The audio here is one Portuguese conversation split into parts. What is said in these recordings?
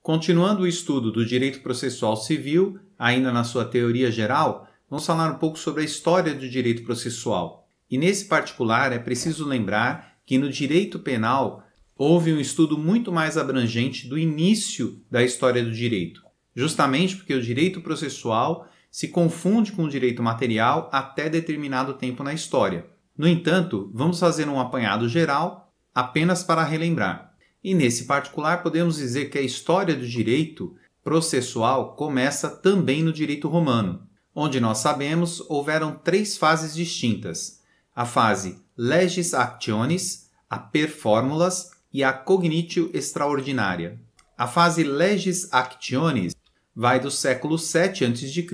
Continuando o estudo do direito processual civil, ainda na sua teoria geral, vamos falar um pouco sobre a história do direito processual. E nesse particular é preciso lembrar que no direito penal houve um estudo muito mais abrangente do início da história do direito, justamente porque o direito processual se confunde com o direito material até determinado tempo na história. No entanto, vamos fazer um apanhado geral apenas para relembrar. E nesse particular podemos dizer que a história do direito processual começa também no direito romano, onde nós sabemos houveram 3 fases distintas: a fase legis actionis, a per formulas e a cognitio extraordinária. A fase legis actionis vai do século 7 a.C.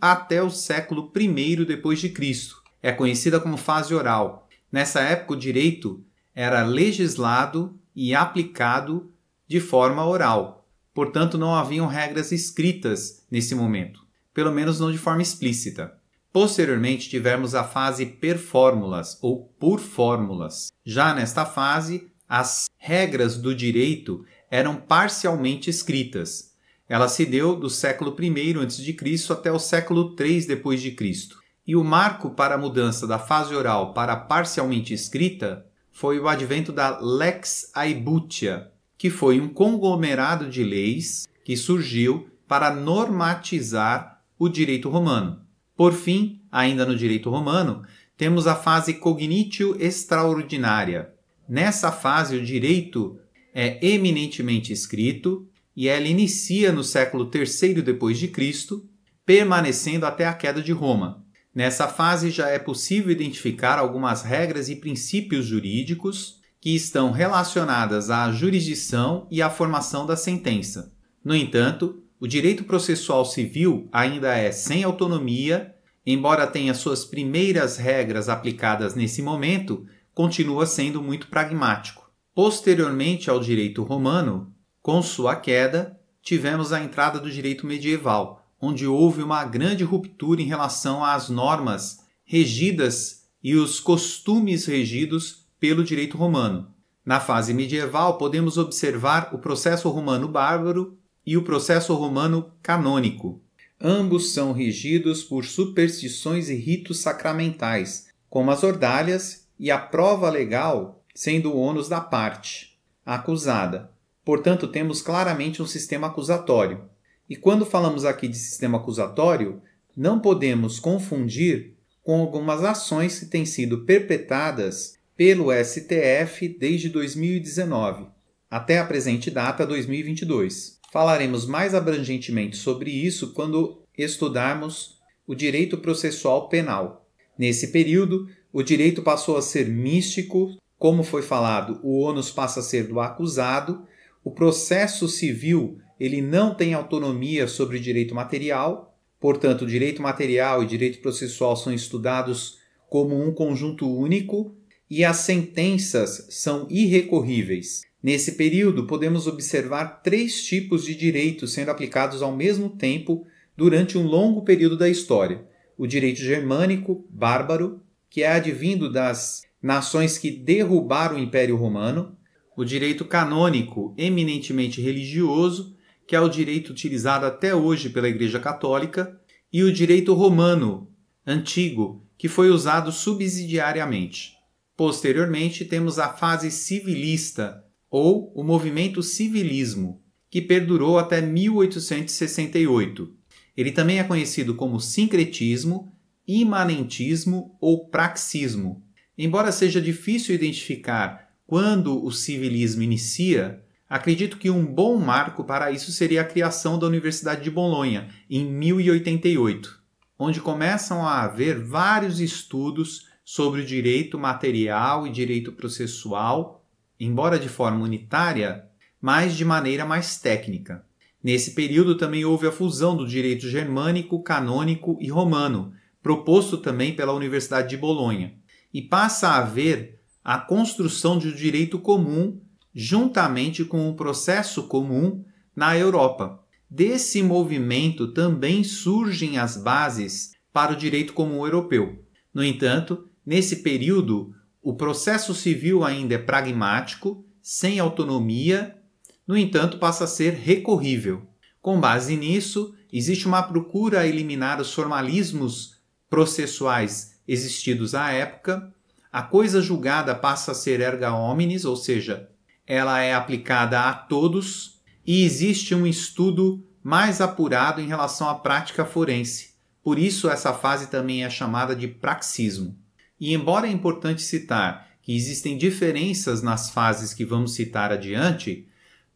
até o século I depois de Cristo. É conhecida como fase oral. Nessa época, o direito era legislado e aplicado de forma oral. Portanto, não haviam regras escritas nesse momento, pelo menos não de forma explícita. Posteriormente, tivemos a fase per formulas ou por fórmulas. Já nesta fase, as regras do direito eram parcialmente escritas. Ela se deu do século I a.C. até o século III depois de Cristo. E o marco para a mudança da fase oral para a parcialmente escrita foi o advento da Lex Aebutia, que foi um conglomerado de leis que surgiu para normatizar o direito romano. Por fim, ainda no direito romano, temos a fase cognitio extraordinária. Nessa fase, o direito é eminentemente escrito e ela inicia no século III depois de Cristo, permanecendo até a queda de Roma. Nessa fase já é possível identificar algumas regras e princípios jurídicos que estão relacionadas à jurisdição e à formação da sentença. No entanto, o direito processual civil ainda é sem autonomia, embora tenha suas primeiras regras aplicadas nesse momento, continua sendo muito pragmático. Posteriormente ao direito romano, com sua queda, tivemos a entrada do direito medieval, onde houve uma grande ruptura em relação às normas regidas e os costumes regidos pelo direito romano. Na fase medieval, podemos observar o processo romano bárbaro e o processo romano canônico. Ambos são regidos por superstições e ritos sacramentais, como as ordalhas e a prova legal sendo o ônus da parte, a acusada. Portanto, temos claramente um sistema acusatório. E quando falamos aqui de sistema acusatório, não podemos confundir com algumas ações que têm sido perpetradas pelo STF desde 2019, até a presente data, 2022. Falaremos mais abrangentemente sobre isso quando estudarmos o direito processual penal. Nesse período, o direito passou a ser místico, como foi falado, o ônus passa a ser do acusado, o processo civil ele não tem autonomia sobre o direito material, portanto, o direito material e o direito processual são estudados como um conjunto único e as sentenças são irrecorríveis. Nesse período, podemos observar 3 tipos de direitos sendo aplicados ao mesmo tempo durante um longo período da história. O direito germânico, bárbaro, que é advindo das nações que derrubaram o Império Romano. O direito canônico, eminentemente religioso, que é o direito utilizado até hoje pela Igreja Católica, e o direito romano, antigo, que foi usado subsidiariamente. Posteriormente, temos a fase civilista, ou o movimento civilismo, que perdurou até 1868. Ele também é conhecido como sincretismo, imanentismo ou praxismo. Embora seja difícil identificar quando o civilismo inicia, acredito que um bom marco para isso seria a criação da Universidade de Bolonha, em 1088, onde começam a haver vários estudos sobre o direito material e direito processual, embora de forma unitária, mas de maneira mais técnica. Nesse período também houve a fusão do direito germânico, canônico e romano, proposto também pela Universidade de Bolonha, e passa a haver a construção de um direito comum juntamente com o processo comum na Europa. Desse movimento também surgem as bases para o direito comum europeu. No entanto, nesse período, o processo civil ainda é pragmático, sem autonomia, No entanto, passa a ser recorrível. Com base nisso, existe uma procura a eliminar os formalismos processuais existidos à época. A coisa julgada passa a ser erga omnes, ou seja, ela é aplicada a todos, e existe um estudo mais apurado em relação à prática forense. Por isso, essa fase também é chamada de praxismo. E embora é importante citar que existem diferenças nas fases que vamos citar adiante,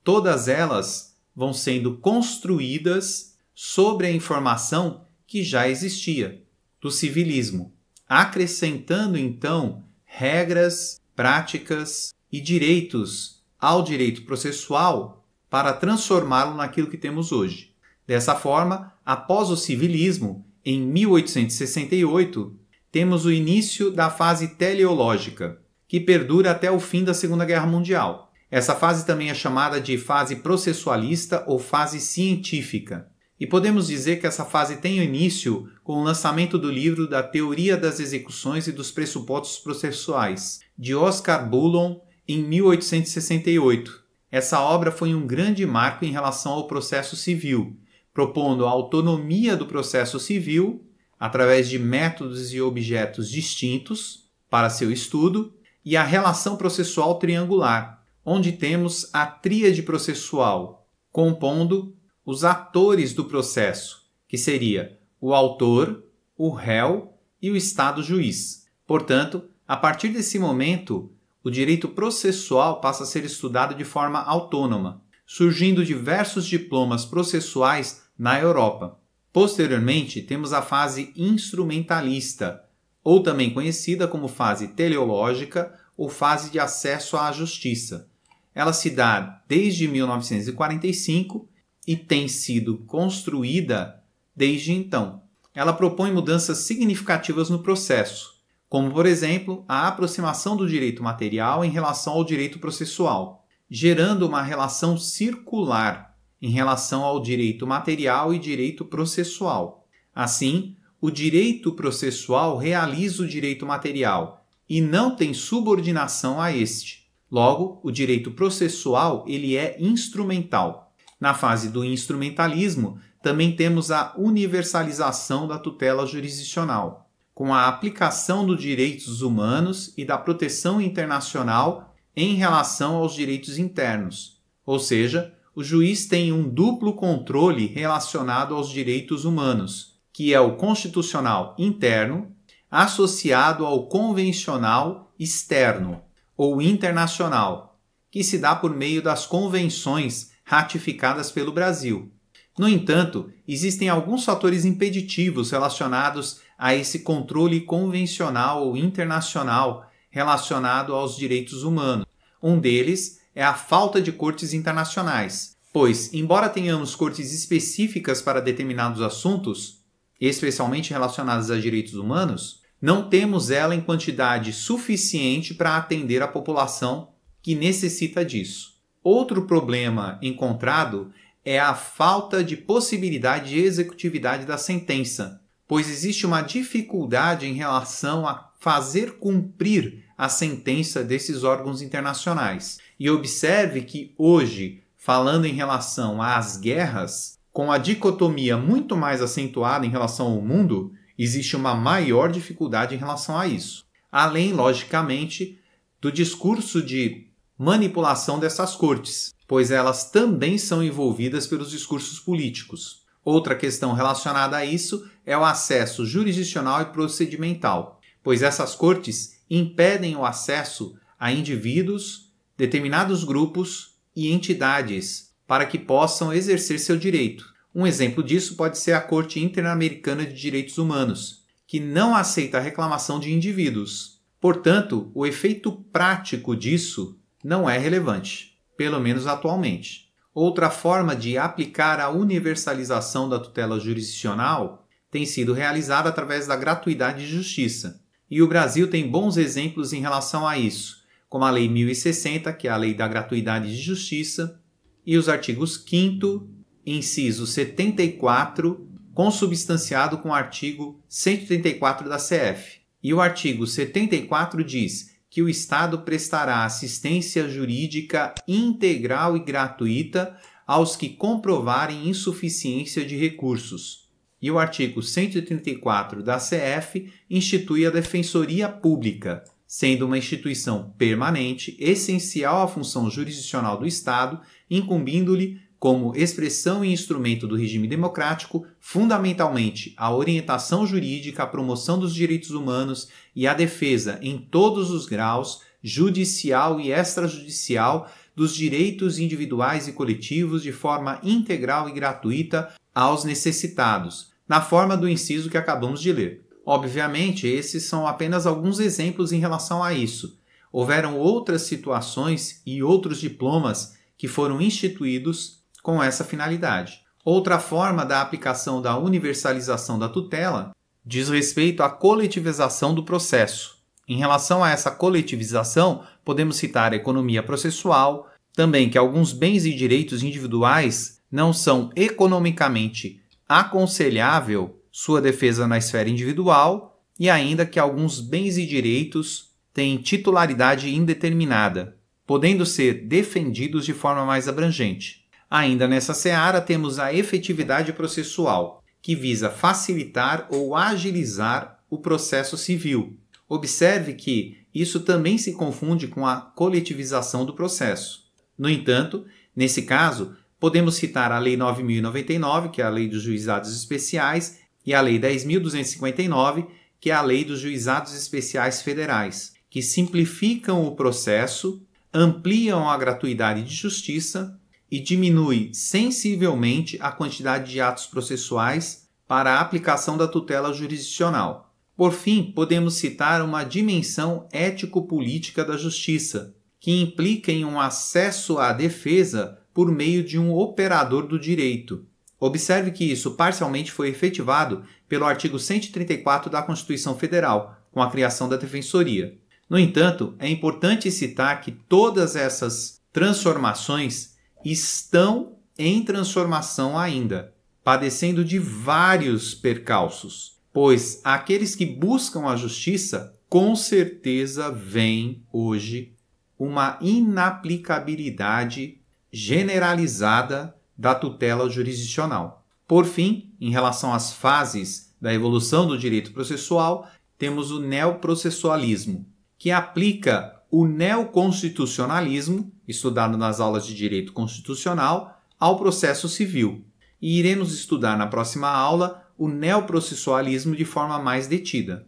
todas elas vão sendo construídas sobre a informação que já existia, do civilismo, acrescentando então regras, práticas e direitos ao direito processual para transformá-lo naquilo que temos hoje. Dessa forma, após o civilismo, em 1868, temos o início da fase teleológica, que perdura até o fim da Segunda Guerra Mundial. Essa fase também é chamada de fase processualista ou fase científica. E podemos dizer que essa fase tem início com o lançamento do livro da Teoria das Execuções e dos Pressupostos Processuais, de Oscar Bullon, em 1868. Essa obra foi um grande marco em relação ao processo civil, propondo a autonomia do processo civil através de métodos e objetos distintos para seu estudo e a relação processual triangular, onde temos a tríade processual, compondo os atores do processo, que seria o autor, o réu e o Estado juiz. Portanto, a partir desse momento, o direito processual passa a ser estudado de forma autônoma, surgindo diversos diplomas processuais na Europa. Posteriormente, temos a fase instrumentalista, ou também conhecida como fase teleológica ou fase de acesso à justiça. Ela se dá desde 1945 e tem sido construída desde então. Ela propõe mudanças significativas no processo, como, por exemplo, a aproximação do direito material em relação ao direito processual, gerando uma relação circular em relação ao direito material e direito processual. Assim, o direito processual realiza o direito material e não tem subordinação a este. Logo, o direito processual ele é instrumental. Na fase do instrumentalismo, também temos a universalização da tutela jurisdicional, com a aplicação dos direitos humanos e da proteção internacional em relação aos direitos internos. Ou seja, o juiz tem um duplo controle relacionado aos direitos humanos, que é o constitucional interno, associado ao convencional externo, ou internacional, que se dá por meio das convenções ratificadas pelo Brasil. No entanto, existem alguns fatores impeditivos relacionados a esse controle convencional ou internacional relacionado aos direitos humanos. Um deles é a falta de cortes internacionais, pois, embora tenhamos cortes específicas para determinados assuntos, especialmente relacionados a direitos humanos, não temos ela em quantidade suficiente para atender a população que necessita disso. Outro problema encontrado é a falta de possibilidade de executividade da sentença, pois existe uma dificuldade em relação a fazer cumprir a sentença desses órgãos internacionais. E observe que hoje, falando em relação às guerras, com a dicotomia muito mais acentuada em relação ao mundo, existe uma maior dificuldade em relação a isso. Além, logicamente, do discurso de manipulação dessas cortes, pois elas também são envolvidas pelos discursos políticos. Outra questão relacionada a isso é o acesso jurisdicional e procedimental, pois essas cortes impedem o acesso a indivíduos, determinados grupos e entidades para que possam exercer seu direito. Um exemplo disso pode ser a Corte Interamericana de Direitos Humanos, que não aceita a reclamação de indivíduos. Portanto, o efeito prático disso não é relevante, pelo menos atualmente. Outra forma de aplicar a universalização da tutela jurisdicional tem sido realizada através da gratuidade de justiça. E o Brasil tem bons exemplos em relação a isso, como a Lei 1060, que é a Lei da Gratuidade de Justiça, e os artigos 5º, inciso 74, consubstanciado com o artigo 134 da CF. E o artigo 74 diz que o Estado prestará assistência jurídica integral e gratuita aos que comprovarem insuficiência de recursos. E o artigo 134 da CF institui a Defensoria Pública, sendo uma instituição permanente, essencial à função jurisdicional do Estado, incumbindo-lhe, como expressão e instrumento do regime democrático, fundamentalmente a orientação jurídica, a promoção dos direitos humanos e a defesa, em todos os graus, judicial e extrajudicial, dos direitos individuais e coletivos de forma integral e gratuita aos necessitados, na forma do inciso que acabamos de ler. Obviamente, esses são apenas alguns exemplos em relação a isso. Houveram outras situações e outros diplomas que foram instituídos com essa finalidade. Outra forma da aplicação da universalização da tutela diz respeito à coletivização do processo. Em relação a essa coletivização, podemos citar a economia processual, também que alguns bens e direitos individuais não são economicamente aconselhável sua defesa na esfera individual e ainda que alguns bens e direitos têm titularidade indeterminada, podendo ser defendidos de forma mais abrangente. Ainda nessa seara temos a efetividade processual, que visa facilitar ou agilizar o processo civil. Observe que isso também se confunde com a coletivização do processo. No entanto, nesse caso, podemos citar a Lei 9.099, que é a Lei dos Juizados Especiais, e a Lei 10.259, que é a Lei dos Juizados Especiais Federais, que simplificam o processo, ampliam a gratuidade de justiça e diminui sensivelmente a quantidade de atos processuais para a aplicação da tutela jurisdicional. Por fim, podemos citar uma dimensão ético-política da justiça, que implica em um acesso à defesa por meio de um operador do direito. Observe que isso parcialmente foi efetivado pelo artigo 134 da Constituição Federal, com a criação da Defensoria. No entanto, é importante citar que todas essas transformações estão em transformação ainda, padecendo de vários percalços, pois aqueles que buscam a justiça com certeza veem hoje uma inaplicabilidade generalizada da tutela jurisdicional. Por fim, em relação às fases da evolução do direito processual, temos o neoprocessualismo, que aplica o neoconstitucionalismo, estudado nas aulas de direito constitucional, ao processo civil. E iremos estudar na próxima aula o neoprocessualismo de forma mais detida.